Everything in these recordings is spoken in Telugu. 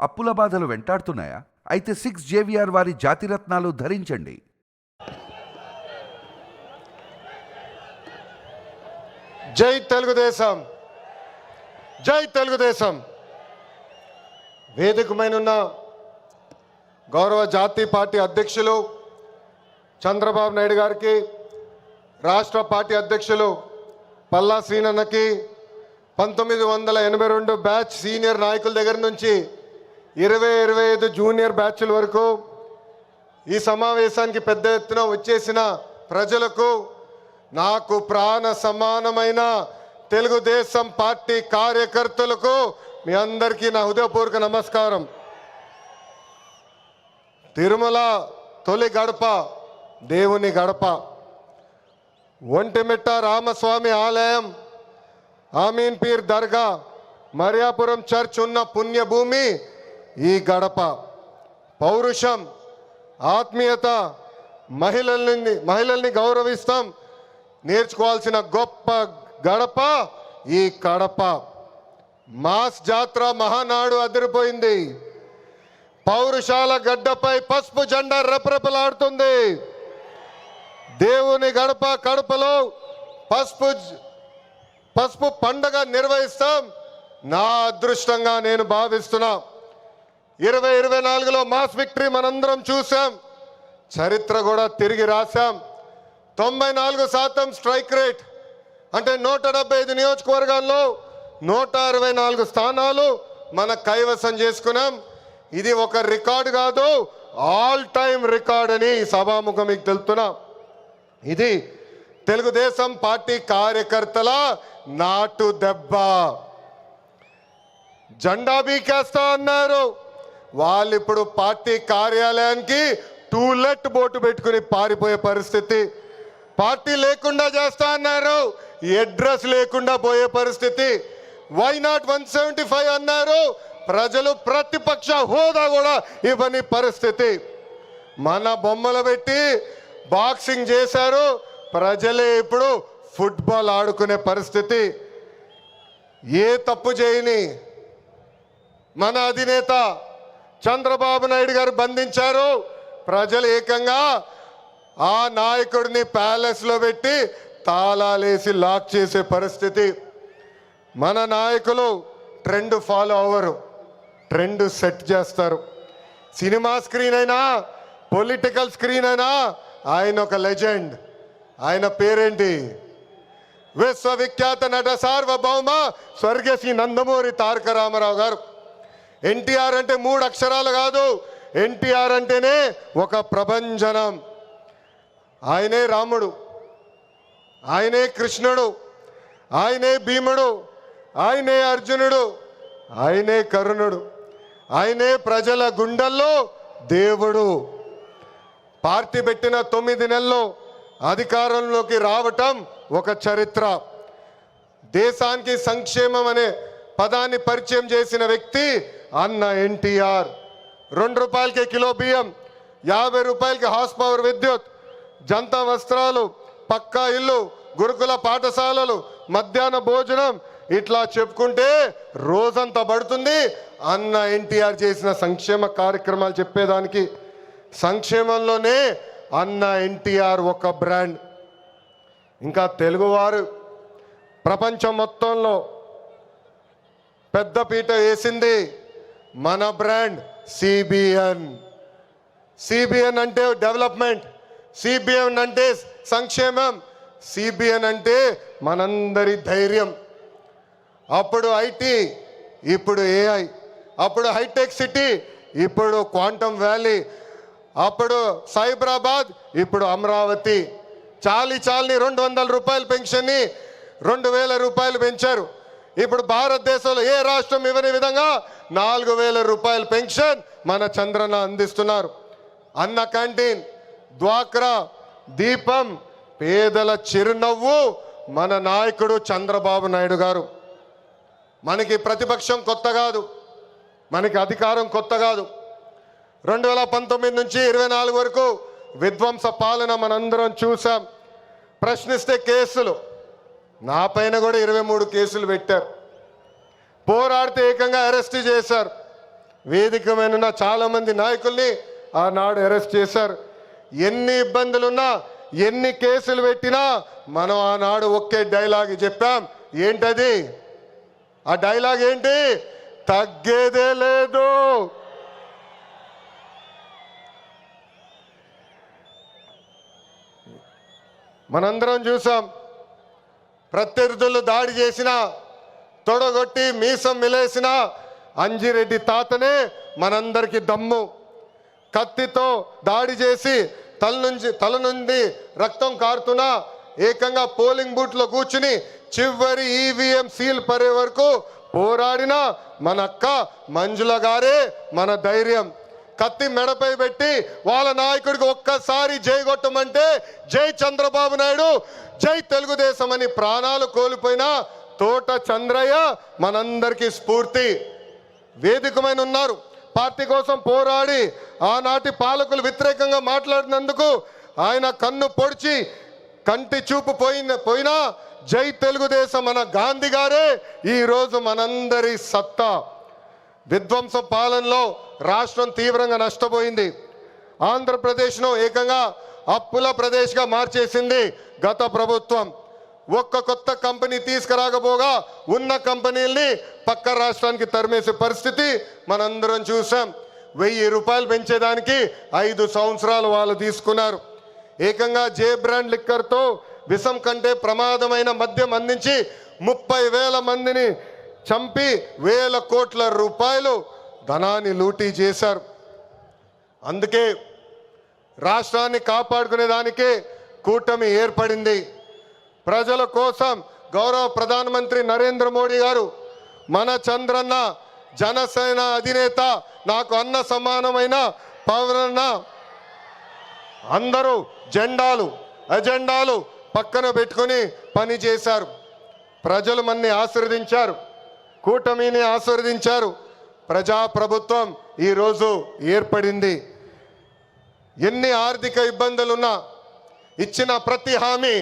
అప్పుల బాధలు వెంటాడుతున్నాయా? అయితే 6 JVR వారి జాతిరత్నాలు ధరించండి. జై తెలుగుదేశం, జై తెలుగుదేశం. వేదికమైనున్న గౌరవ జాతీయ పార్టీ అధ్యక్షులు చంద్రబాబు నాయుడు గారికి, రాష్ట్ర పార్టీ అధ్యక్షులు పల్లా శ్రీనన్నకి, 1982 బ్యాచ్ సీనియర్ నాయకుల దగ్గర నుంచి 20-25 జూనియర్ బ్యాచ్ల వరకు ఈ సమావేశానికి పెద్ద ఎత్తున వచ్చేసిన ప్రజలకు, నాకు ప్రాణ సమానమైన తెలుగుదేశం పార్టీ కార్యకర్తలకు మీ అందరికీ నా హృదయపూర్వక నమస్కారం. తిరుమల తొలి గడప దేవుని గడప, ఒంటిమిట్ట రామస్వామి ఆలయం, ఆమీన్ పీర్ దర్గా, మరియాపురం చర్చ్ ఉన్న పుణ్యభూమి ఈ గడప. పౌరుషం, ఆత్మీయత, మహిళల్ని గౌరవిస్తాం నేర్చుకోవాల్సిన గొప్ప గడప ఈ కడప. మాస్ జాత్ర మహానాడు అదిరిపోయింది. పౌరుషాల గడ్డపై పసుపు జెండా రెపరెపలాడుతుంది. దేవుని గడప కడపలో పసుపు పండగ నిర్వహిస్తాం. నా అదృష్టంగా నేను భావిస్తున్నా. 2024లో మాస్ విక్టరీ మనందరం చూసాం, చరిత్ర కూడా తిరిగి రాశాం. 94% స్ట్రైక్ రేట్, అంటే 175 నియోజకవర్గాల్లో 164 స్థానాలు మన కైవసం చేసుకున్నాం. ఇది ఒక రికార్డు కాదు, ఆల్ టైమ్ రికార్డ్ అని సభాముఖం మీకు తెలుపుతున్నా. ఇది తెలుగుదేశం పార్టీ కార్యకర్తల నాటు దెబ్బ. జెండా బీకేస్తా అన్నారు, వాళ్ళు ఇప్పుడు పార్టీ కార్యాలయానికి టూలెట్ బోటు పెట్టుకుని పారిపోయే పరిస్థితి. పార్టీ లేకుండా చేస్తా అన్నారు, అడ్రస్ లేకుండా పోయే పరిస్థితి. వై నాట్ 175 అన్నారు, ప్రజలు ప్రతిపక్ష హోదా కూడా ఇవ్వని పరిస్థితి. మన బొమ్మలు పెట్టి బాక్సింగ్ చేశారు, ప్రజలే ఇప్పుడు ఫుట్బాల్ ఆడుకునే పరిస్థితి. ఏ తప్పు చేయని మన అధినేత చంద్రబాబు నాయుడు గారు బంధించారు. ప్రజలు ఏకంగా ఆ నాయకుడిని ప్యాలెస్లో పెట్టి తాళాలేసి లాక్ చేసే పరిస్థితి. మన నాయకులు ట్రెండ్ ఫాలో అవ్వరు, ట్రెండ్ సెట్ చేస్తారు. సినిమా స్క్రీన్ అయినా, పొలిటికల్ స్క్రీన్ అయినా ఆయన ఒక లెజెండ్. ఆయన పేరేంటి? విశ్వవిఖ్యాత నట సార్వభౌమ స్వర్గశ్రీ నందమూరి తారక రామారావు గారు. ఎన్టీఆర్ అంటే 3 అక్షరాలు కాదు, ఎన్టీఆర్ అంటేనే ఒక ప్రభంజనం. ఆయనే రాముడు, ఆయనే కృష్ణుడు, ఆయనే భీముడు, ఆయనే అర్జునుడు, ఆయనే కర్ణుడు, ఆయనే ప్రజల గుండెల్లో దేవుడు. పార్టీ పెట్టిన 9 నెలల్లో అధికారంలోకి రావటం ఒక చరిత్ర. దేశానికి సంక్షేమం అనే పదాన్ని పరిచయం చేసిన వ్యక్తి అన్న ఎన్టీఆర్. 2 రూపాయలకే కిలో బియ్యం, 50 రూపాయలకి హార్స్ పవర్ విద్యుత్, జంతా వస్త్రాలు, పక్కా ఇల్లు, గురుకుల పాఠశాలలు, మధ్యాహ్న భోజనం, ఇట్లా చెప్పుకుంటే రోజంతా పడుతుంది. అన్న ఎన్టీఆర్ చేసిన సంక్షేమ కార్యక్రమాలు చెప్పేదానికి. సంక్షేమంలోనే అన్న ఎన్టీఆర్ ఒక బ్రాండ్. ఇంకా తెలుగువారు ప్రపంచం మొత్తంలో పెద్ద పీట వేసింది మన బ్రాండ్ సిబిఎన్. సిబిఎన్ అంటే డెవలప్మెంట్, సిబిఎన్ అంటే సంక్షేమం, సిబిఎన్ అంటే మనందరి ధైర్యం. అప్పుడు ఐటీ, ఇప్పుడు ఏఐ, అప్పుడు హైటెక్ సిటీ, ఇప్పుడు క్వాంటమ్ వ్యాలీ, అప్పుడు సైబరాబాద్, ఇప్పుడు అమరావతి. చాలని 200 రూపాయల పెన్షన్ని 2000 రూపాయలు పెంచారు. ఇప్పుడు భారతదేశంలో ఏ రాష్ట్రం ఇవ్వని విధంగా 4000 రూపాయల పెన్షన్ మన చంద్రన్న అందిస్తున్నారు. అన్న క్యాంటీన్, డ్వాక్రా, దీపం, పేదల చిరునవ్వు మన నాయకుడు చంద్రబాబు నాయుడు గారు. మనకి ప్రతిపక్షం కొత్త కాదు, మనకి అధికారం కొత్త కాదు. 2019 నుంచి 24 వరకు విధ్వంస పాలన మనందరం చూసాం. ప్రశ్నిస్తే కేసులు, నా పైన కూడా 23 కేసులు పెట్టారు. పోరాడితే ఏకంగా అరెస్ట్ చేశారు. వేదిక మీద ఉన్న చాలా మంది నాయకుల్ని ఆనాడు అరెస్ట్ చేశారు. ఎన్ని ఇబ్బందులున్నా ఎన్ని కేసులు పెట్టినా మనం ఆనాడు ఒకే డైలాగ్ చెప్పాం. ఏంటది? ఆ డైలాగ్ ఏంటి? తగ్గేదే లేదు. మనందరం చూసాం, ప్రత్యర్థులు దాడి చేసిన, తొడగొట్టి మీసం మిలేసిన అంజిరెడ్డి తాతనే మనందరికీ దమ్ము. కత్తితో దాడి చేసి తల నుండి రక్తం కారుతున్నా ఏకంగా పోలింగ్ బూత్లో కూర్చుని చివరి ఈవీఎం సీల్ పడే వరకు పోరాడిన మన అక్క మంజుల గారే మన ధైర్యం. కత్తి మెడపై పెట్టి వాళ్ళ నాయకుడికి ఒక్కసారి జై కొట్టమంటే జై చంద్రబాబు నాయుడు, జై తెలుగుదేశం అని ప్రాణాలు కోల్పోయిన తోట చంద్రయ్య మనందరికీ స్ఫూర్తి. వేదికమైన ఉన్నారు. పార్టీ కోసం పోరాడి ఆనాటి పాలకులు వ్యతిరేకంగా మాట్లాడినందుకు ఆయన కన్ను పొడిచి కంటి చూపు పోయినా జై తెలుగుదేశం మన గాంధీ గారే ఈరోజు మనందరి సత్తా. విధ్వంస పాలనలో రాష్ట్రం తీవ్రంగా నష్టపోయింది. ఆంధ్రప్రదేశ్ను ఏకంగా అప్పుల ప్రదేశ్గా మార్చేసింది గత ప్రభుత్వం. ఒక్క కొత్త కంపెనీ తీసుకురాకపోగా ఉన్న కంపెనీల్ని పక్క రాష్ట్రానికి తరిమేసే పరిస్థితి మనందరం చూసాం. 1000 రూపాయలు పెంచేదానికి 5 సంవత్సరాలు వాళ్ళు తీసుకున్నారు. ఏకంగా జే బ్రాండ్ లిక్కర్తో విషం కంటే ప్రమాదమైన మద్యం అందించి 30,000 మందిని చంపి 1,000 కోట్ల రూపాయలు ధనాన్ని లూటీ చేశారు. అందుకే రాష్ట్రాన్ని కాపాడుకునే దానికే కూటమి ఏర్పడింది. ప్రజల కోసం గౌరవ ప్రధానమంత్రి నరేంద్ర మోడీ గారు, మన చంద్రన్న జనసేన అధినేత, నాకు అన్న సమానమైన పవనన్న, అందరూ అజెండాలు పక్కన పెట్టుకొని పని చేశారు. ప్రజలు మన్ని ఆశీర్వదించారు, కూటమిని ఆశీర్వదించారు. ప్రజాప్రభుత్వం ఈరోజు ఏర్పడింది. ఎన్ని ఆర్థిక ఇబ్బందులున్నా ఇచ్చిన ప్రతి హామీ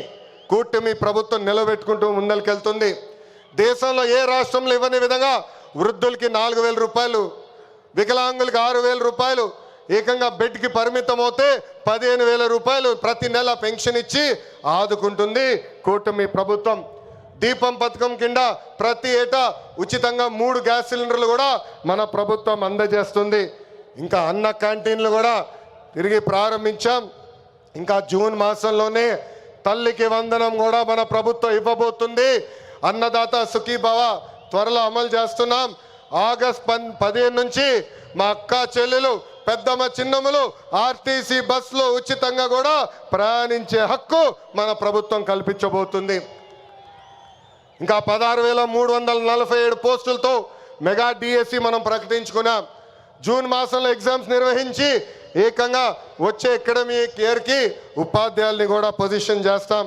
కూటమి ప్రభుత్వం నిలబెట్టుకుంటూ ముందరికెళ్తుంది. దేశంలో ఏ రాష్ట్రంలో ఇవ్వని విధంగా వృద్ధులకి 4,000 రూపాయలు, వికలాంగులకి 6,000 రూపాయలు, ఏకంగా బెడ్కి పరిమితం అవుతే 15,000 రూపాయలు ప్రతి నెల పెన్షన్ ఇచ్చి ఆదుకుంటుంది కూటమి ప్రభుత్వం. దీపం పథకం కింద ప్రతి ఏటా ఉచితంగా 3 గ్యాస్ సిలిండర్లు కూడా మన ప్రభుత్వం అందజేస్తుంది. ఇంకా అన్న క్యాంటీన్లు కూడా తిరిగి ప్రారంభించాం. ఇంకా జూన్ మాసంలోనే తల్లికి వందనం కూడా మన ప్రభుత్వం ఇవ్వబోతుంది. అన్నదాత సుఖీభవ త్వరలో అమలు చేస్తున్నాం. ఆగస్ట్ 15 నుంచి మా అక్క చెల్లెలు, పెద్దమ్మ, చిన్నమ్మలు ఆర్టీసీ బస్సులో ఉచితంగా కూడా ప్రయాణించే హక్కు మన ప్రభుత్వం కల్పించబోతుంది. ఇంకా 16,347 పోస్టులతో మెగా డిఎస్సి మనం ప్రకటించుకున్నాం. జూన్ మాసంలో ఎగ్జామ్స్ నిర్వహించి ఏకంగా వచ్చే అకాడమిక్ ఇయర్కి ఉపాధ్యాయుల్ని కూడా పొజిషన్ చేస్తాం.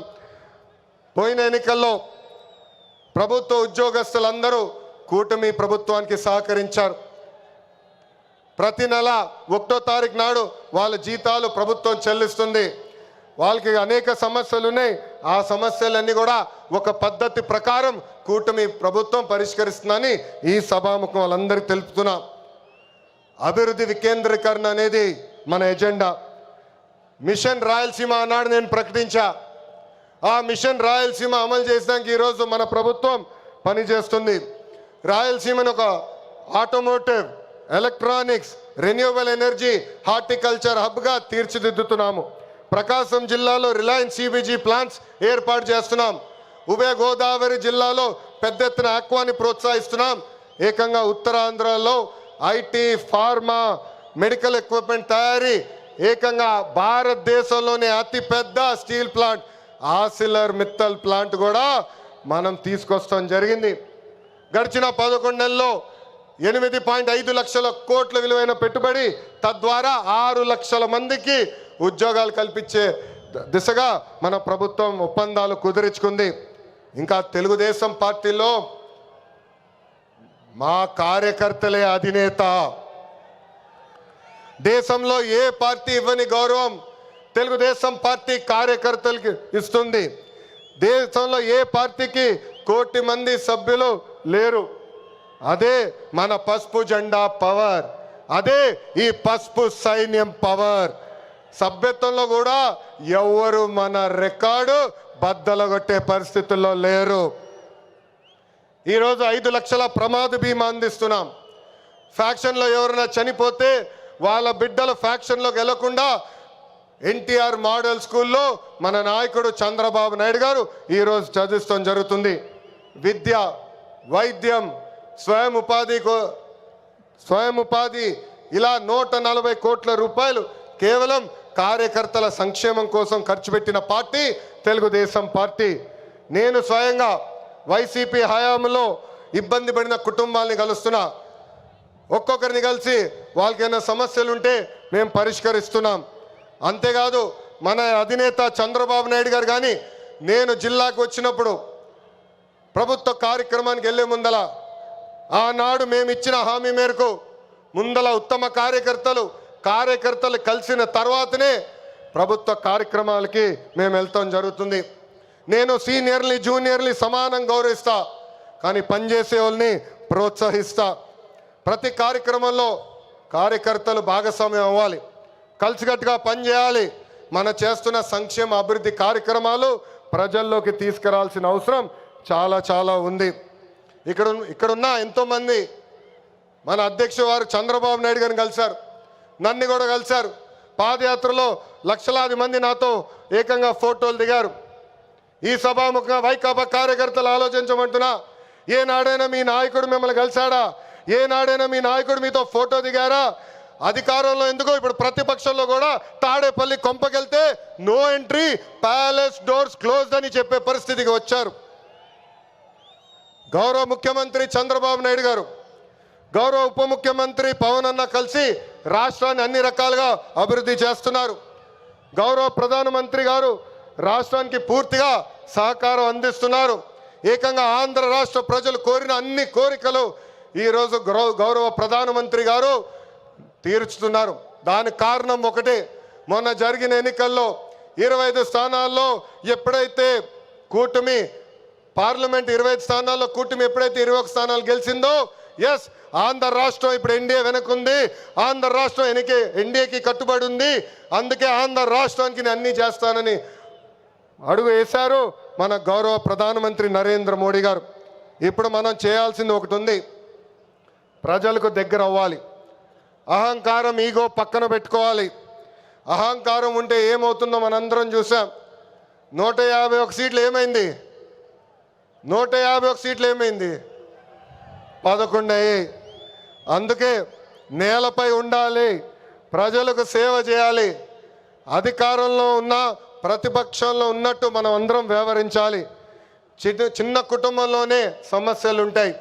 పోయిన ఎన్నికల్లో ప్రభుత్వ ఉద్యోగస్తులందరూ కూటమి ప్రభుత్వానికి సహకరించారు. ప్రతి నెల 1వ తారీఖు నాడు వాళ్ళ జీతాలు ప్రభుత్వం చెల్లిస్తుంది. వాళ్ళకి అనేక సమస్యలు ఉన్నాయి. ఆ సమస్యలన్నీ కూడా ఒక పద్ధతి ప్రకారం కూటమి ప్రభుత్వం పరిష్కరిస్తుందని ఈ సభాముఖం వాళ్ళందరికీ తెలుపుతున్నాం. అభివృద్ధి వికేంద్రీకరణ అనేది మన ఎజెండా. మిషన్ రాయలసీమ అన్నాడు నేను ప్రకటించా. ఆ మిషన్ రాయలసీమ అమలు చేసడానికి ఈరోజు మన ప్రభుత్వం పనిచేస్తుంది. రాయలసీమను ఒక automotive, electronics, renewable energy, horticulture హబ్గా తీర్చిదిద్దుతున్నాము. ప్రకాశం జిల్లాలో రిలయన్స్ సిబిజీ ప్లాంట్స్ ఏర్పాటు చేస్తున్నాం. ఉభయ గోదావరి జిల్లాలో పెద్ద ఎత్తున ఆక్వాని ప్రోత్సహిస్తున్నాం. ఏకంగా ఉత్తరాంధ్రలో ఐటీ, ఫార్మా, మెడికల్ ఎక్విప్మెంట్ తయారీ, ఏకంగా భారతదేశంలోనే అతిపెద్ద స్టీల్ ప్లాంట్ ఆసిలర్ మిత్తల్ ప్లాంట్ కూడా మనం తీసుకొస్తాం జరిగింది. గడిచిన 11 నెలల్లో 8.5 లక్షల కోట్ల విలువైన పెట్టుబడి, తద్వారా 6 లక్షల మందికి ఉద్యోగాలు కల్పించే దిశగా మన ప్రభుత్వం ఒప్పందాలు కుదుర్చుకుంది. ఇంకా తెలుగుదేశం పార్టీలో మా కార్యకర్తలే అధినేత. దేశంలో ఏ పార్టీ ఇవ్వని గౌరవం తెలుగుదేశం పార్టీ కార్యకర్తలకి ఇస్తుంది. దేశంలో ఏ పార్టీకి 1 కోటి మంది సభ్యులు లేరు. అదే మన పసుపు జెండా పవర్. అదే ఈ పసుపు సైన్యం పవర్. సభ్యత్వంలో కూడా ఎవరు మన రికార్డు బద్దలగొట్టే పరిస్థితుల్లో లేరు. ఈరోజు 5 లక్షల ప్రమాద బీమా అందిస్తున్నాం. ఫ్యాక్షన్లో ఎవరైనా చనిపోతే వాళ్ళ బిడ్డల ఫ్యాక్షన్లోకి వెళ్లకుండా ఎన్టీఆర్ మోడల్ స్కూల్లో మన నాయకుడు చంద్రబాబు నాయుడు గారు ఈరోజు చదివిస్తాం జరుగుతుంది. విద్య, వైద్యం, స్వయం ఉపాధి ఇలా 140 కోట్ల రూపాయలు కేవలం కార్యకర్తల సంక్షేమం కోసం ఖర్చు పెట్టిన పార్టీ తెలుగుదేశం పార్టీ. నేను స్వయంగా వైసీపీ హయాంలో ఇబ్బంది పడిన కుటుంబాలని కలుస్తున్నా. ఒక్కొక్కరిని కలిసి వాళ్ళకైనా సమస్యలు ఉంటే మేము పరిష్కరిస్తున్నాం. అంతేకాదు మన అధినేత చంద్రబాబు నాయుడు గారు కానీ నేను జిల్లాకు వచ్చినప్పుడు ప్రభుత్వ కార్యక్రమానికి వెళ్ళే ముందల ఆనాడు మేము ఇచ్చిన హామీ మేరకు ముందల ఉత్తమ కార్యకర్తలు కలిసిన తర్వాతనే ప్రభుత్వ కార్యక్రమాలకి మేము వెళ్తాం జరుగుతుంది. నేను సీనియర్ని జూనియర్ని సమానం గౌరవిస్తా, కానీ పనిచేసే వాళ్ళని ప్రోత్సహిస్తా. ప్రతి కార్యక్రమంలో కార్యకర్తలు భాగస్వామ్యం అవ్వాలి, కలిసికట్టుగా పనిచేయాలి. మన చేస్తున్న సంక్షేమ అభివృద్ధి కార్యక్రమాలు ప్రజల్లోకి తీసుకురావాల్సిన అవసరం చాలా చాలా ఉంది. ఇక్కడున్న ఎంతోమంది మన అధ్యక్షుడు వారు చంద్రబాబు నాయుడు గారిని కలిశారు, నన్ను కూడా కలిశారు. పాదయాత్రలో లక్షలాది మంది నాతో ఏకంగా ఫోటోలు దిగారు. ఈ సభాముఖంగా వైకాపా కార్యకర్తలు ఆలోచించమంటున్నా, ఏనాడైనా మీ నాయకుడు మిమ్మల్ని కలిశాడా? ఏనాడైనా మీ నాయకుడు మీతో ఫోటో దిగారా? అధికారంలో ఎందుకో ఇప్పుడు ప్రతిపక్షంలో కూడా తాడేపల్లి కొంపకెళ్తే no entry, palace doors closed అని చెప్పే పరిస్థితికి వచ్చారు. గౌరవ ముఖ్యమంత్రి చంద్రబాబు నాయుడు గారు, గౌరవ ఉప ముఖ్యమంత్రి పవన్ అన్న కలిసి రాష్ట్రాన్ని అన్ని రకాలుగా అభివృద్ధి చేస్తున్నారు. గౌరవ ప్రధానమంత్రి గారు రాష్ట్రానికి పూర్తిగా సహకారం అందిస్తున్నారు. ఏకంగా ఆంధ్ర రాష్ట్ర ప్రజలు కోరిన అన్ని కోరికలు ఈరోజు గౌరవ ప్రధానమంత్రి గారు తీర్చుతున్నారు. దానికి కారణం ఒకటే, మొన్న జరిగిన ఎన్నికల్లో 25 స్థానాల్లో ఎప్పుడైతే కూటమి పార్లమెంట్ 25 స్థానాల్లో కూటమి ఎప్పుడైతే 21 స్థానాలు గెలిచిందో, ఎస్ ఆంధ్ర రాష్ట్రం ఇప్పుడు ఎన్డీఏ వెనకుంది, ఆంధ్ర రాష్ట్రం ఎన్డీఏకి కట్టుబడి ఉంది. అందుకే ఆంధ్ర రాష్ట్రానికి నేను అన్నీ చేస్తానని అడుగు వేశారు మన గౌరవ ప్రధానమంత్రి నరేంద్ర మోడీ గారు. ఇప్పుడు మనం చేయాల్సింది ఒకటి ఉంది, ప్రజలకు దగ్గర అవ్వాలి. అహంకారం, ఈగో పక్కన పెట్టుకోవాలి. అహంకారం ఉంటే ఏమవుతుందో మనందరం చూసాం. 151 సీట్లు ఏమైంది? 151 సీట్లు ఏమైంది? 11 అయ్యాయి. అందుకే నేలపై ఉండాలి, ప్రజలకు సేవ చేయాలి. అధికారంలో ఉన్న ప్రతిపక్షంలో ఉన్నట్టు మనం అందరం వ్యవహరించాలి. చిన్న కుటుంబంలోనే సమస్యలు ఉంటాయి.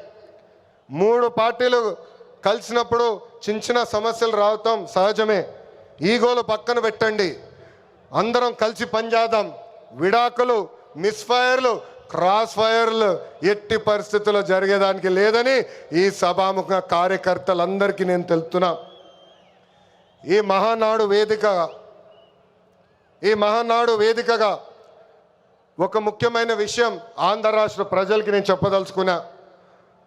3 పార్టీలు కలిసినప్పుడు చిన్న సమస్యలు రావటం సహజమే. ఈగోలు పక్కన పెట్టండి, అందరం కలిసి పనిచేద్దాం. విడాకులు, మిస్ఫైర్లు, క్రాస్ ఫైర్లు ఎట్టి పరిస్థితుల్లో జరిగేదానికి లేదని ఈ సభాముఖ కార్యకర్తలందరికీ నేను తెలుపుతున్నా. ఈ మహానాడు వేదికగా ఒక ముఖ్యమైన విషయం ఆంధ్ర రాష్ట్ర ప్రజలకి నేను చెప్పదలుచుకున్నా.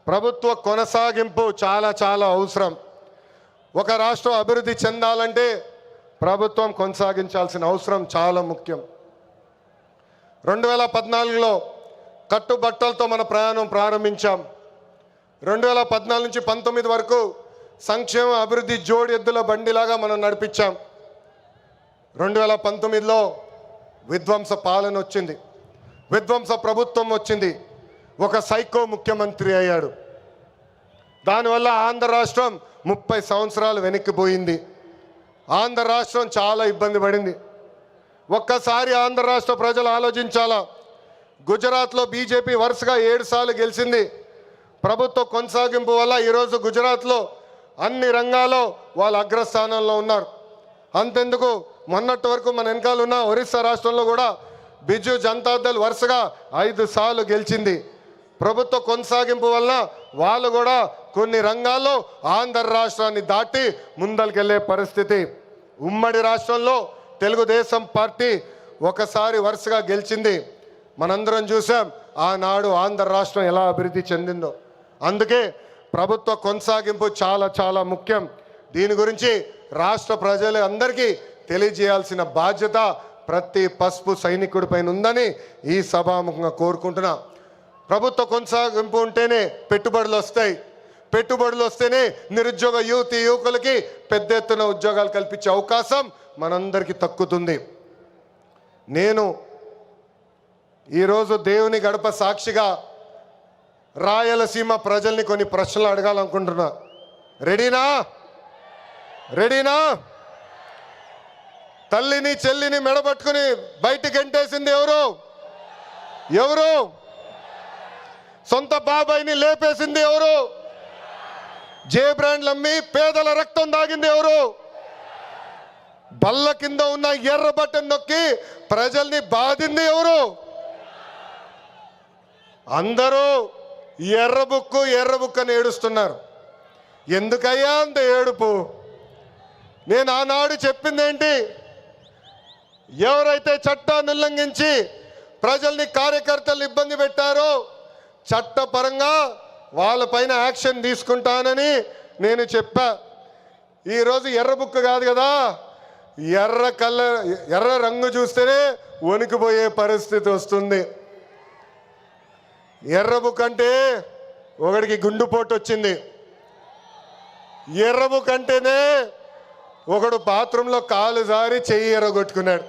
ప్రభుత్వ కొనసాగింపు చాలా చాలా అవసరం. ఒక రాష్ట్రం అభివృద్ధి చెందాలంటే ప్రభుత్వం కొనసాగించాల్సిన అవసరం చాలా ముఖ్యం. 2014లో కట్టుబట్టలతో మన ప్రయాణం ప్రారంభించాం. 2014 నుంచి 19 వరకు సంక్షేమ అభివృద్ధి జోడి ఎద్దుల బండిలాగా మనం నడిపించాం. 2019లో విధ్వంస పాలన వచ్చింది, విధ్వంస ప్రభుత్వం వచ్చింది, ఒక సైకో ముఖ్యమంత్రి అయ్యాడు. దానివల్ల ఆంధ్ర రాష్ట్రం 30 సంవత్సరాలు వెనక్కిపోయింది. ఆంధ్ర రాష్ట్రం చాలా ఇబ్బంది పడింది. ఒక్కసారి ఆంధ్ర రాష్ట్ర ప్రజలు ఆలోచించాలా. గుజరాత్లో బీజేపీ వరుసగా 7 సార్లు గెలిచింది. ప్రభుత్వ కొనసాగింపు వల్ల ఈరోజు గుజరాత్లో అన్ని రంగాల్లో వాళ్ళు అగ్రస్థానంలో ఉన్నారు. అంతెందుకు, మొన్నటి వరకు మన వెనకాల ఉన్న ఒరిస్సా రాష్ట్రంలో కూడా బిజు జనతాదళ్ వరుసగా 5 సార్లు గెలిచింది. ప్రభుత్వ కొనసాగింపు వలన వాళ్ళు కూడా కొన్ని రంగాల్లో ఆంధ్ర రాష్ట్రాన్ని దాటి ముందరికెళ్ళే పరిస్థితి. ఉమ్మడి రాష్ట్రంలో తెలుగుదేశం పార్టీ ఒకసారి వరుసగా గెలిచింది. మనందరం చూసాం ఆనాడు ఆంధ్ర రాష్ట్రం ఎలా అభివృద్ధి చెందిందో. అందుకే ప్రభుత్వ కొనసాగింపు చాలా చాలా ముఖ్యం. దీని గురించి రాష్ట్ర ప్రజలు అందరికీ తెలియజేయాల్సిన బాధ్యత ప్రతి పసుపు సైనికుడి పైన ఉందని ఈ సభాముఖంగా కోరుకుంటున్నా. ప్రభుత్వ కొనసాగింపు ఉంటేనే పెట్టుబడులు వస్తాయి. పెట్టుబడులు వస్తేనే నిరుద్యోగ యువకులకి పెద్ద ఎత్తున ఉద్యోగాలు కల్పించే అవకాశం మనందరికీ తక్కుతుంది. నేను ఈరోజు దేవుని గడప సాక్షిగా రాయలసీమ ప్రజల్ని కొన్ని ప్రశ్నలు అడగాలనుకుంటున్నా. రెడీనా? రెడీనా? తల్లిని చెల్లిని మెడబట్టుకుని బయటికి గంటేసింది ఎవరు? ఎవరు? సొంత బాబాయిని లేపేసింది ఎవరు? జే బ్రాండ్లు అమ్మి పేదల రక్తం దాగింది ఎవరు? బల్ల కింద ఉన్న ఎర్ర బటన్ నొక్కి ప్రజల్ని బాధింది ఎవరు? అందరూ ఎర్ర బుక్కు అని ఏడుస్తున్నారు. ఎందుకయ్యా అంత ఏడుపు? నేను ఆనాడు చెప్పింది ఏంటి? ఎవరైతే చట్టాన్ని ఉల్లంఘించి ప్రజల్ని కార్యకర్తలు ఇబ్బంది పెట్టారో చట్టపరంగా వాళ్ళపైన యాక్షన్ తీసుకుంటానని నేను చెప్పా. ఈరోజు ఎర్ర బుక్కు కాదు కదా, ఎర్ర రంగు చూస్తేనే వణికిపోయే పరిస్థితి వస్తుంది. ఎర్ర బుక్ అంటే ఒకడికి గుండుపోటు వచ్చింది. ఎర్ర బుక్ అంటేనే ఒకడు బాత్రూంలో కాలు జారి చెయ్యి ఎర్రగొట్టుకున్నాడు.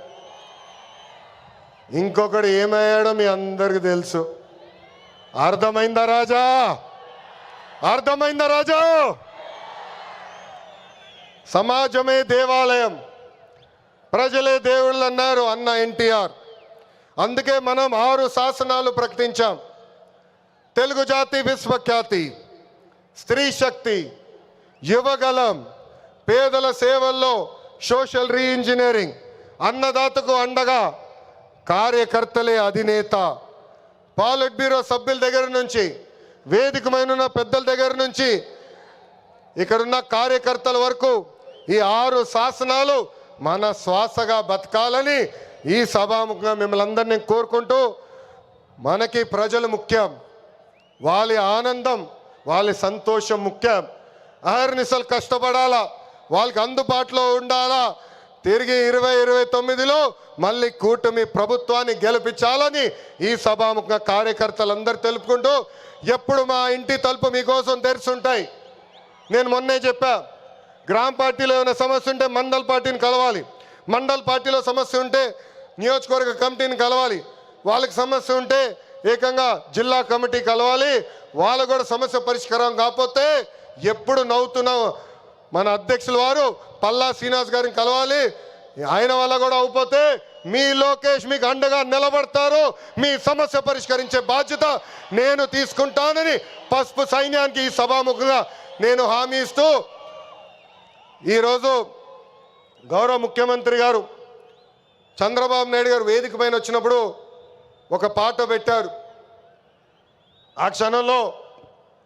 ఇంకొకడు ఏమయ్యాడో మీ అందరికి తెలుసు. అర్థమైందా రాజా? అర్థమైందా రాజా? సమాజమే దేవాలయం, ప్రజలే దేవుళ్ళు అన్నారు అన్న ఎన్టీఆర్. అందుకే మనం 6 శాసనాలు ప్రకటించాం. తెలుగు జాతి విశ్వఖ్యాతి, స్త్రీ శక్తి, యువగలం, పేదల సేవల్లో సోషల్ రీఇంజనీరింగ్, అన్నదాతకు అండగా కార్యకర్తలే అధినేత. పాలిట్ బ్యూరో సభ్యుల దగ్గర నుంచి, వేదికమైన పెద్దల దగ్గర నుంచి, ఇక్కడున్న కార్యకర్తల వరకు ఈ 6 శాసనాలు మన శ్వాసగా బతకాలని ఈ సభాముఖంగా మిమ్మల్ని అందరినీ కోరుకుంటూ, మనకి ప్రజలు ముఖ్యం, వాళ్ళ ఆనందం వాళ్ళ సంతోషం ముఖ్యం. అహర్నిశలు కష్టపడాలా, వాళ్ళకి అందుబాటులో ఉండాలా. తిరిగి 2029లో మళ్ళీ కూటమి ప్రభుత్వాన్ని గెలిపించాలని ఈ సభాముఖంగా కార్యకర్తలందరూ తెలుపుకుంటూ, ఎప్పుడు మా ఇంటి తలుపు మీకోసం తెరుచుంటాయి. నేను మొన్నే చెప్పా, గ్రామ పార్టీలో ఏమైనా సమస్య ఉంటే మండల్ పార్టీని కలవాలి, మండల్ పార్టీలో సమస్య ఉంటే నియోజకవర్గ కమిటీని కలవాలి, వాళ్ళకి సమస్య ఉంటే ఏకంగా జిల్లా కమిటీ కలవాలి. వాళ్ళకు కూడా సమస్య పరిష్కారం కాకపోతే ఎప్పుడు నవ్వుతున్న మన అధ్యక్షుల వారు పల్లా శ్రీనివాస్ గారిని కలవాలి. ఆయన వల్ల కూడా అయిపోతే మీ లోకేష్ మీకు అండగా నిలబడతారు. మీ సమస్య పరిష్కరించే బాధ్యత నేను తీసుకుంటానని పసుపు సైన్యానికి ఈ సభాముఖంగా నేను హామీ ఇస్తూ, ఈరోజు గౌరవ ముఖ్యమంత్రి గారు చంద్రబాబు నాయుడు గారు వేదిక పైన వచ్చినప్పుడు ఒక పాట పెట్టారు. ఆ క్షణంలో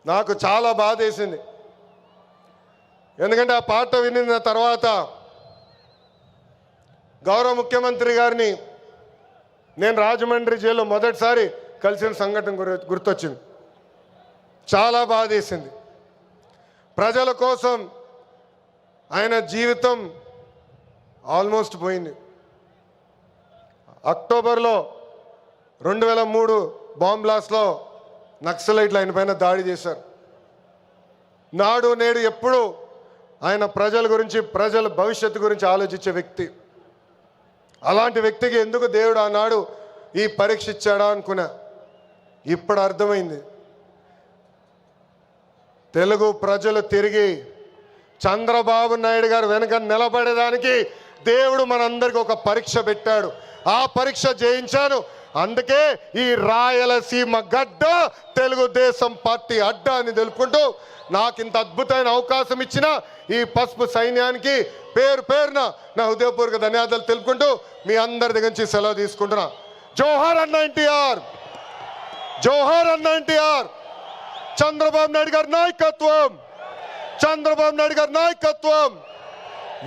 నాకు చాలా బాధ వేసింది. ఎందుకంటే ఆ పాట వినిన తర్వాత గౌరవ ముఖ్యమంత్రి గారిని నేను రాజమండ్రి జైల్లో మొదటిసారి కలిసిన సంఘటన గుర్తొచ్చింది. చాలా బాధ వేసింది. ప్రజల కోసం ఆయన జీవితం ఆల్మోస్ట్ పోయింది. అక్టోబర్లో 2003 బాంబ్ బ్లాస్ట్లో నక్సలైట్లు ఆయన పైన దాడి చేశారు. నాడు నేడు ఎప్పుడు ఆయన ప్రజల గురించి, ప్రజల భవిష్యత్తు గురించి ఆలోచించే వ్యక్తి. అలాంటి వ్యక్తికి ఎందుకు దేవుడు ఆనాడు ఈ పరీక్ష ఇచ్చాడా అనుకున్నా. ఇప్పుడు అర్థమైంది. తెలుగు ప్రజలు తిరిగి చంద్రబాబు నాయుడు గారు వెనక నిలబడేదానికి దేవుడు మనందరికీ ఒక పరీక్ష పెట్టాడు. ఆ పరీక్ష జయించాను. అందుకే ఈ రాయలసీమ గడ్డ తెలుగుదేశం పార్టీ అడ్డ అని తెలుపుకుంటూ, నాకు ఇంత అద్భుతమైన అవకాశం ఇచ్చిన ఈ పసుపు సైన్యానికి పేరు పేరున నా హృదయపూర్వక ధన్యవాదాలు తెలుపుకుంటూ మీ అందరి దగ్గర నుంచి సెలవు తీసుకుంటున్నా. జోహార్ అన్న ఎన్టీఆర్, జోహార్ అన్న ఎన్టీఆర్. చంద్రబాబు నాయుడు గారి నాయకత్వం, చంద్రబాబు నాయుడు గారి నాయకత్వం.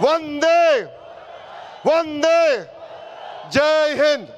వందే వందే, జై హింద్.